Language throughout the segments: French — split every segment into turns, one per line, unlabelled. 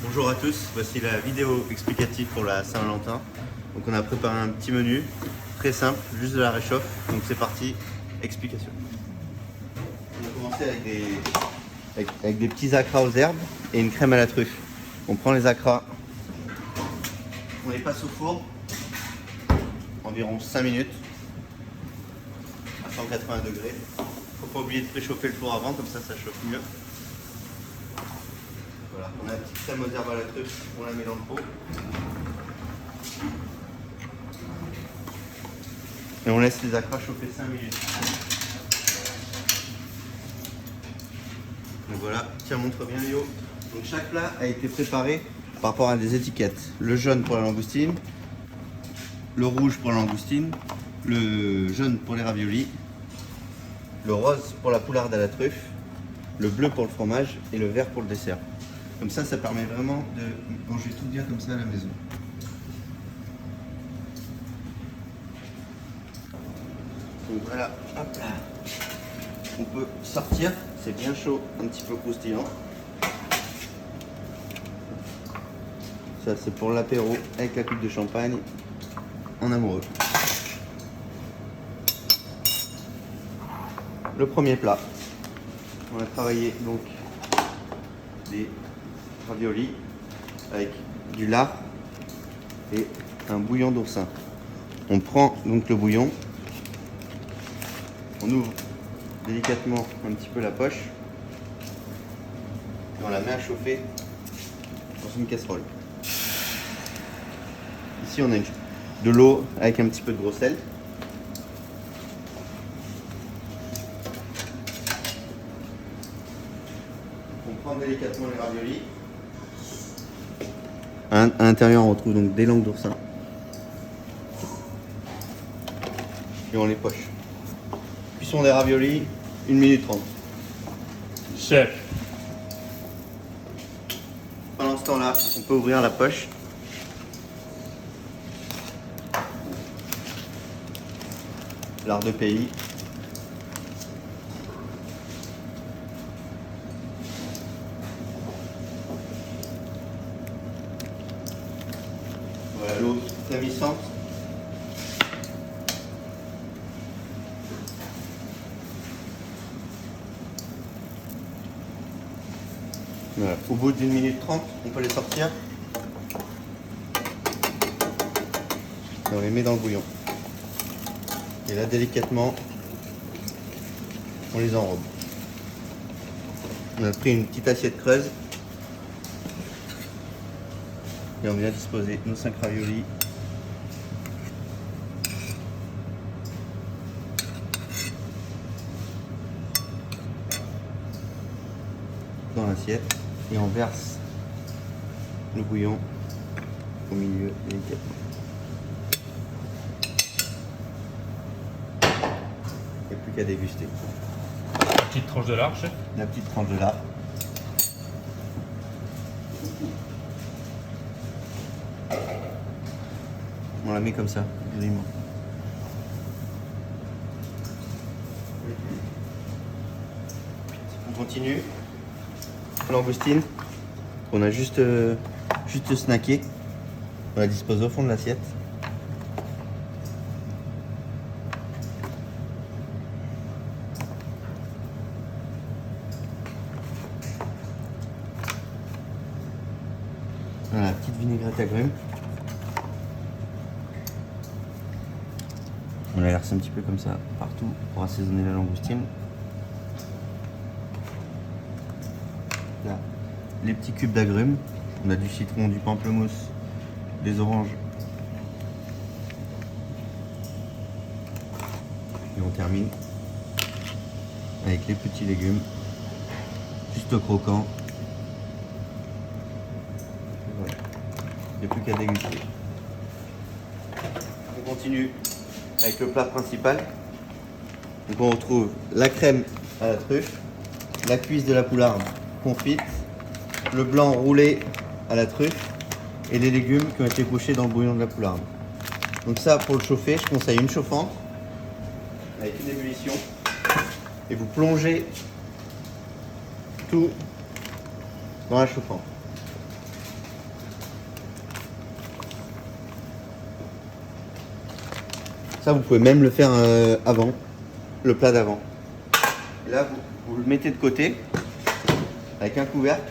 Bonjour à tous, voici la vidéo explicative pour la Saint-Valentin. Donc on a préparé un petit menu très simple, juste de la réchauffe. Donc c'est parti, explication. On va commencer avec des petits acras aux herbes et une crème à la truffe. On prend les acras, on les passe au four, environ 5 minutes à 180 degrés. Faut pas oublier de préchauffer le four avant, comme ça chauffe mieux. Voilà, on a la petite crème aux herbes à la truffe, on la met dans le pot. Et on laisse les acras chauffer 5 minutes. Donc voilà, tiens, montre bien Léo. Donc chaque plat a été préparé par rapport à des étiquettes. Le jaune pour la langoustine, le rouge pour la langoustine, le jaune pour les raviolis, le rose pour la poularde à la truffe, le bleu pour le fromage et le vert pour le dessert. Comme ça permet vraiment de manger tout bien comme ça à la maison. Donc voilà, hop là. On peut sortir, c'est bien chaud, un petit peu croustillant. Ça c'est pour l'apéro avec la coupe de champagne en amoureux. Le premier plat, on a travaillé donc des raviolis avec du lard et un bouillon d'oursin. On prend donc le bouillon, on ouvre délicatement un petit peu la poche et on la met à chauffer dans une casserole. Ici on a de l'eau avec un petit peu de gros sel. On prend délicatement les raviolis. À l'intérieur on retrouve donc des langues d'oursin. Et on les poche. Cuisson des raviolis, 1 minute 30.
Chef.
Pendant ce temps-là, on peut ouvrir la poche. Lard de pays. Voilà l'eau flamissante. Voilà. Au bout d'1 minute 30, on peut les sortir. Et on les met dans le bouillon. Et là, délicatement, on les enrobe. On a pris une petite assiette creuse. Et on vient disposer nos 5 raviolis. Dans l'assiette. Et on verse le bouillon au milieu délicatement. Il n'y a plus qu'à déguster.
Petite tranche de lard, chef.
La petite tranche de lard. On la met comme ça, gréement. On continue. Langoustine. On a juste snacké. On la dispose au fond de l'assiette. Voilà, petite vinaigrette agrumes. On la verse un petit peu comme ça partout pour assaisonner la langoustine. Là, les petits cubes d'agrumes. On a du citron, du pamplemousse, des oranges. Et on termine avec les petits légumes, juste croquants. Voilà. Il n'y a plus qu'à déguster. On continue avec le plat principal. Donc on retrouve la crème à la truffe, la cuisse de la poularde confite, le blanc roulé à la truffe et les légumes qui ont été pochés dans le bouillon de la poularde. Donc ça, pour le chauffer, je conseille une chauffante avec une ébullition et vous plongez tout dans la chauffante. Ça, vous pouvez même le faire avant, le plat d'avant. Et là, vous le mettez de côté avec un couvercle.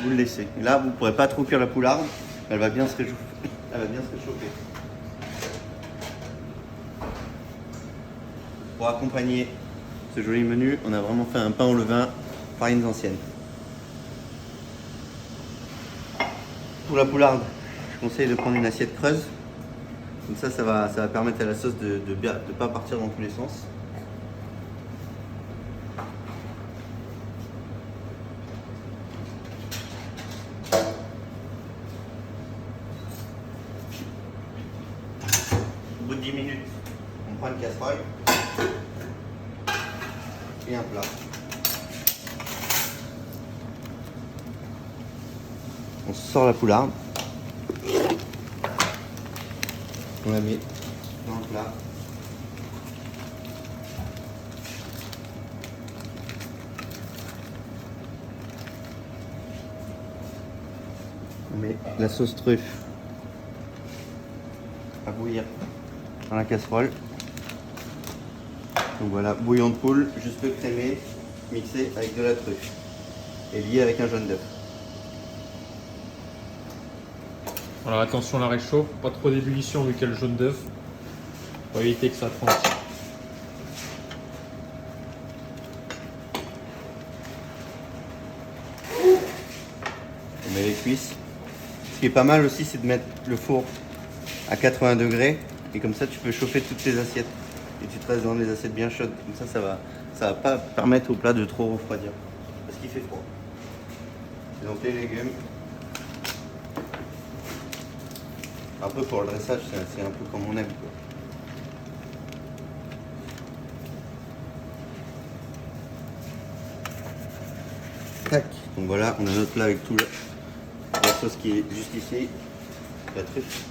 Vous le laissez. Et là, vous ne pourrez pas trop cuire la poularde. Elle va bien se réchauffer. Elle va bien se réchauffer. Pour accompagner ce joli menu, on a vraiment fait un pain au levain, farines anciennes. Pour la poularde, je conseille de prendre une assiette creuse. Comme ça, ça va permettre à la sauce de ne pas partir dans tous les sens. Au bout de 10 minutes, on prend une casserole et un plat. On sort la poularde. On la met dans le plat. On met la sauce truffe à bouillir dans la casserole. Donc voilà, bouillon de poule, juste peu crémé, mixé avec de la truffe et lié avec un jaune d'œuf.
Alors attention, la réchauffe, pas trop d'ébullition vu qu'il y a le jaune d'œuf, pour éviter que ça trempe.
On met les cuisses. Ce qui est pas mal aussi, c'est de mettre le four à 80 degrés et comme ça tu peux chauffer toutes tes assiettes et tu te restes dans des assiettes bien chaudes. Comme ça, ça va pas permettre au plat de trop refroidir parce qu'il fait froid. Et donc les légumes. Après pour le dressage, c'est un peu comme on aime, quoi. Tac. Donc voilà, on a notre plat avec tout la sauce qui est juste ici, la truffe.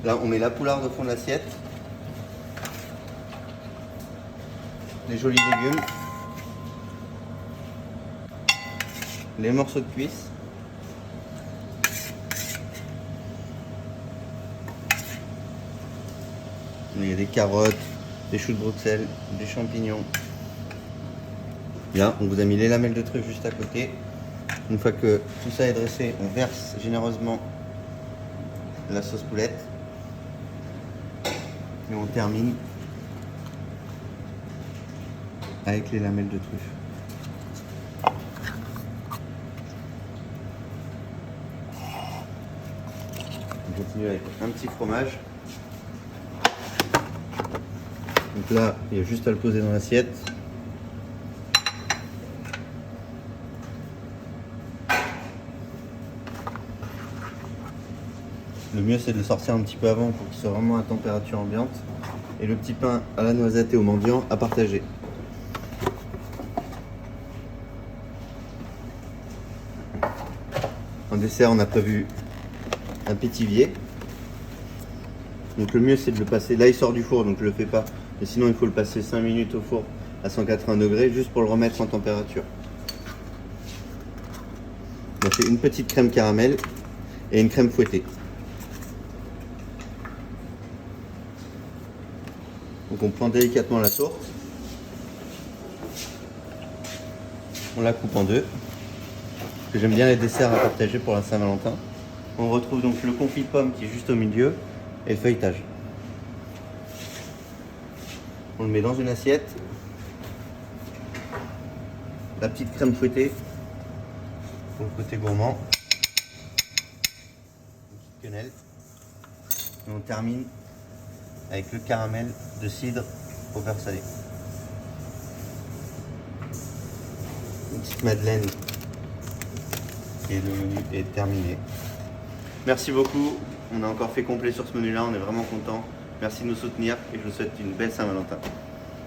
Là, on met la poularde au fond de l'assiette, les jolis légumes, les morceaux de cuisse, il y a des carottes, des choux de Bruxelles, des champignons. Bien, on vous a mis les lamelles de truffe juste à côté. Une fois que tout ça est dressé, on verse généreusement la sauce poulette et on termine avec les lamelles de truffe. On continue avec un petit fromage. Donc là, il y a juste à le poser dans l'assiette. Le mieux, c'est de le sortir un petit peu avant pour qu'il soit vraiment à température ambiante. Et le petit pain à la noisette et au mendiant à partager. En dessert, on a prévu un pétivier. Donc le mieux, c'est de le passer. Là, il sort du four, donc je le fais pas. Mais sinon, il faut le passer 5 minutes au four à 180 degrés juste pour le remettre en température. On fait une petite crème caramel et une crème fouettée. Donc on prend délicatement la tourte, on la coupe en deux, parce que j'aime bien les desserts à partager pour la Saint-Valentin. On retrouve donc le confit de pomme qui est juste au milieu et le feuilletage. On le met dans une assiette, la petite crème fouettée pour le côté gourmand, une petite quenelle, et on termine avec le caramel de cidre au beurre salé. Une petite madeleine et le menu est terminé. Merci beaucoup, on a encore fait complet sur ce menu là, on est vraiment content. Merci de nous soutenir et je vous souhaite une belle Saint-Valentin.